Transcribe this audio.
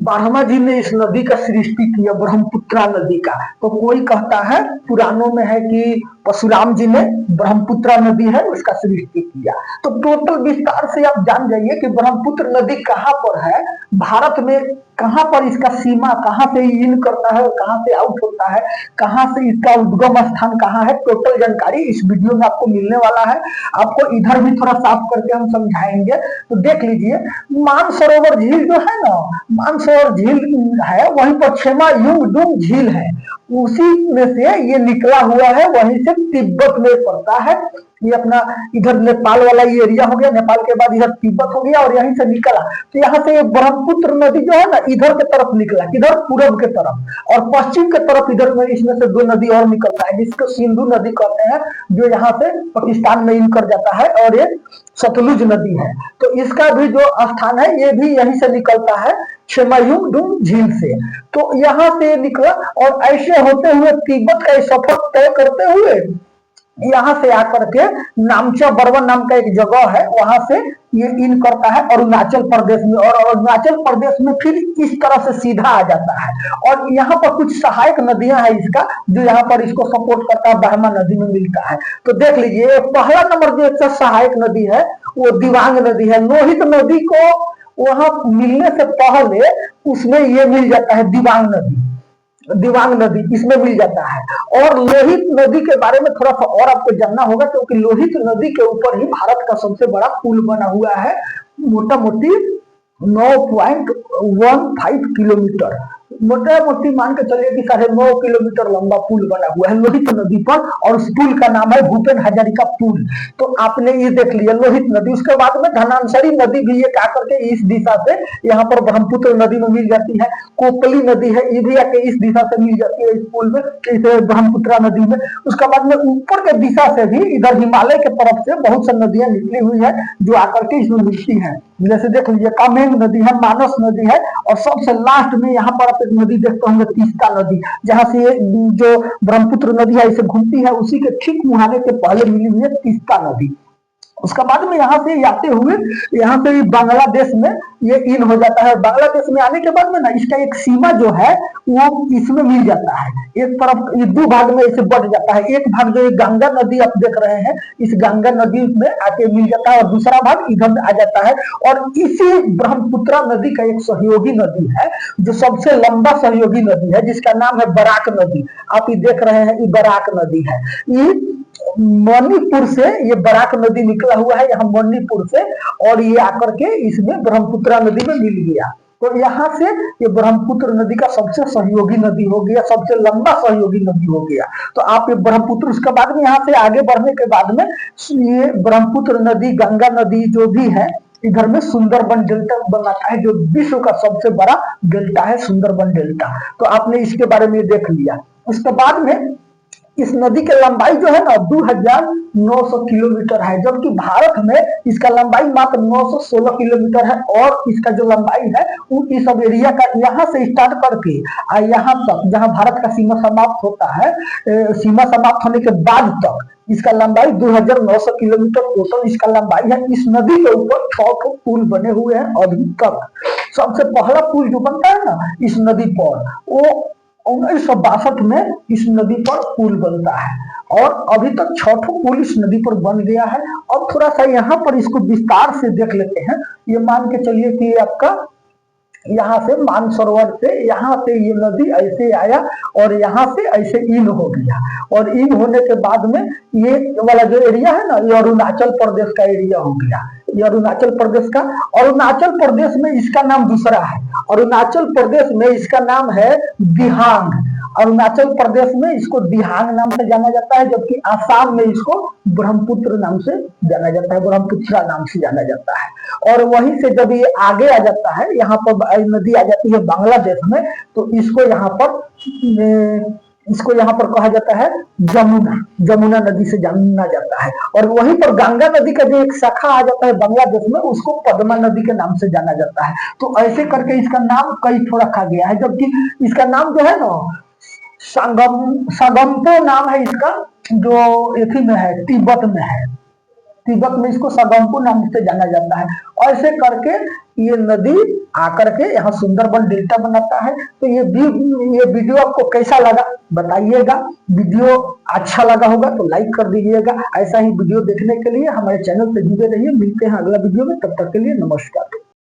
ब्रह्मा जी ने इस नदी का सृष्टि किया, ब्रह्मपुत्रा नदी का। तो कोई कहता है पुराणों में है कि परशुराम जी ने ब्रह्मपुत्रा नदी है उसका सृष्टि किया। तो टोटल विस्तार से आप जान जाइए कि ब्रह्मपुत्र नदी कहाँ पर है भारत में, कहाँ पर इसका सीमा, कहाँ से इन करता है और कहाँ से आउट होता है, कहाँ से इसका उद्गम स्थान कहाँ है, टोटल जानकारी इस वीडियो में आपको मिलने वाला है। आपको इधर भी थोड़ा साफ करके हम समझाएंगे। तो देख लीजिए, मानसरोवर झील जो है ना, मानसरोवर झील है, वहीं पर क्षेमा युंगडुंग झील है, उसी में से ये निकला हुआ है, वहीं से तिब्बत में पड़ता है। ये अपना इधर नेपाल वाला ये एरिया हो गया, नेपाल के बाद इधर तिब्बत हो गया और यहीं से निकला। तो यहाँ से ये ब्रह्मपुत्र नदी जो है ना इधर के तरफ निकला, किधर, पूरब के तरफ, और पश्चिम के तरफ इधर में इसमें से दो नदी और निकलता है जिसको सिंधु नदी कहते हैं, जो यहाँ से पाकिस्तान में इन कर जाता है, और ये सतलुज नदी है। तो इसका भी जो स्थान है ये भी यहीं से निकलता है, क्षेमायुंगडुंग झील से। तो यहाँ से निकला और ऐसे होते हुए तिब्बत का सफर तय करते हुए यहाँ से आकर के नामचा बरवन नाम का एक जगह है, वहां से ये इन करता है अरुणाचल प्रदेश में, और अरुणाचल प्रदेश में फिर इस तरह से सीधा आ जाता है। और यहाँ पर कुछ सहायक नदियां हैं इसका, जो यहाँ पर इसको सपोर्ट करता है, ब्रह्मा नदी में मिलता है। तो देख लीजिए, पहला नंबर जो एक सहायक नदी है वो दिवांग नदी है। लोहित नदी को वहां मिलने से पहले उसमें ये मिल जाता है दिवांग नदी, दिवांग नदी इसमें मिल जाता है। और लोहित नदी के बारे में थोड़ा सा और आपको जानना होगा, क्योंकि लोहित नदी के ऊपर ही भारत का सबसे बड़ा पुल बना हुआ है, मोटा मोटी 9.15 किलोमीटर, मोटा मोटी मान के चलिए कि 9.5 किलोमीटर लंबा पुल बना हुआ है लोहित नदी पर, और उस पुल का नाम है भूपेन हजारिका पुल। तो आपने ये देख लिया लोहित नदी। उसके बाद में धनांसरी नदी भी ये आकर के इस दिशा से यहाँ पर ब्रह्मपुत्र नदी में मिल जाती है। कोपली नदी है, ये भी आके इस दिशा से मिल जाती है इस पुल में, इस ब्रह्मपुत्रा नदी में। उसके बाद में ऊपर के दिशा से भी इधर हिमालय के तरफ से बहुत सी नदियां निकली हुई है जो आकर के इसमें मिलती है। जैसे देख लीजिए, कामेंग नदी है, मानस नदी है, और सबसे लास्ट में यहाँ पर आप एक नदी देखते होंगे तीस्ता नदी, जहां से जो ब्रह्मपुत्र नदी है इसे घूमती है, उसी के ठीक मुहाने के पहले मिली हुई है तीस्ता नदी। उसके बाद में यहाँ से आते हुए यहाँ से बांग्लादेश में ये इन हो जाता है। बांग्लादेश में आने के बाद में ना इसका एक सीमा जो है वो इसमें मिल जाता है, एक तरफ ये दो भाग में इसे बढ़ जाता है। एक भाग जो गंगा नदी आप देख रहे हैं, इस गंगा नदी में आके मिल जाता है, और दूसरा भाग इधर आ जाता है। और इसी ब्रह्मपुत्रा नदी का एक सहयोगी नदी है जो सबसे लंबा सहयोगी नदी है, जिसका नाम है बराक नदी। आप ये देख रहे हैं, ये बराक नदी है। ये मणिपुर से ये बराक नदी निकला हुआ है, यहाँ मणिपुर से, और ये आकर के इसमें ब्रह्मपुत्रा नदी में मिल गया। तो यहाँ से ये ब्रह्मपुत्र नदी का सबसे सहयोगी नदी हो गया, सबसे लंबा सहयोगी नदी हो गया। तो आप ये ब्रह्मपुत्र, उसके बाद में यहाँ से आगे बढ़ने के बाद में ये ब्रह्मपुत्र नदी, गंगा नदी जो भी है, इधर में सुंदरबन डेल्टा बनाता है, जो विश्व का सबसे बड़ा डेल्टा है, सुंदरबन डेल्टा। तो आपने इसके बारे में देख लिया। उसके बाद में इस नदी की लंबाई जो है ना 2900 किलोमीटर है, जबकि भारत में इसका लंबाई मात्र 916 किलोमीटर है। और इसका जो लंबाई है वो इस सब एरिया का यहाँ से स्टार्ट करके यहाँ तक जहाँ भारत का सीमा समाप्त होता है, सीमा समाप्त होने के बाद तक इसका लंबाई 2900 किलोमीटर टोटल इसका लंबाई है। इस नदी के ऊपर 6 पुल बने हुए हैं अभी तक। सबसे पहला पुल जो बनता है ना इस नदी पर, वो 1962 में इस नदी पर पुल बनता है, और अभी तक 6 पुल इस नदी पर बन गया है। अब थोड़ा सा यहाँ पर इसको विस्तार से देख लेते हैं। ये मान के चलिए कि आपका यहाँ से मानसरोवर से यहाँ से ये नदी ऐसे आया और यहाँ से ऐसे इन हो गया, और इन होने के बाद में ये वाला जो एरिया है ना ये अरुणाचल प्रदेश का एरिया हो गया। ये अरुणाचल प्रदेश का, अरुणाचल प्रदेश में इसका नाम दूसरा है, अरुणाचल प्रदेश में इसका नाम है दिहांग। अरुणाचल प्रदेश में इसको दिहांग नाम से जाना जाता है, जबकि आसाम में इसको ब्रह्मपुत्र नाम से जाना जाता है, ब्रह्मपुत्रा नाम से जाना जाता है। और वहीं से जब ये आगे आ जाता है, यहाँ पर नदी आ जाती है बांग्लादेश में, तो इसको यहाँ पर कहा जाता है जमुना, जमुना नदी से जाना जाता है। और वहीं पर गंगा नदी का जो एक शाखा आ जाता है बांग्लादेश में, उसको पद्मा नदी के नाम से जाना जाता है। तो ऐसे करके इसका नाम कई ठो रखा गया है, जबकि इसका नाम जो है ना सागम्पो नाम है इसका, जो एथी में है, तिब्बत में है। तिब्बत में इसको सागम्पो नाम से जाना जाता है। ऐसे करके ये नदी आकर के यहाँ सुंदरबन डेल्टा बनाता है। तो ये वीडियो आपको कैसा लगा बताइएगा। वीडियो अच्छा लगा होगा तो लाइक कर दीजिएगा। ऐसा ही वीडियो देखने के लिए हमारे चैनल से जुड़े रहिए। मिलते हैं अगला वीडियो में, तब तक के लिए नमस्कार।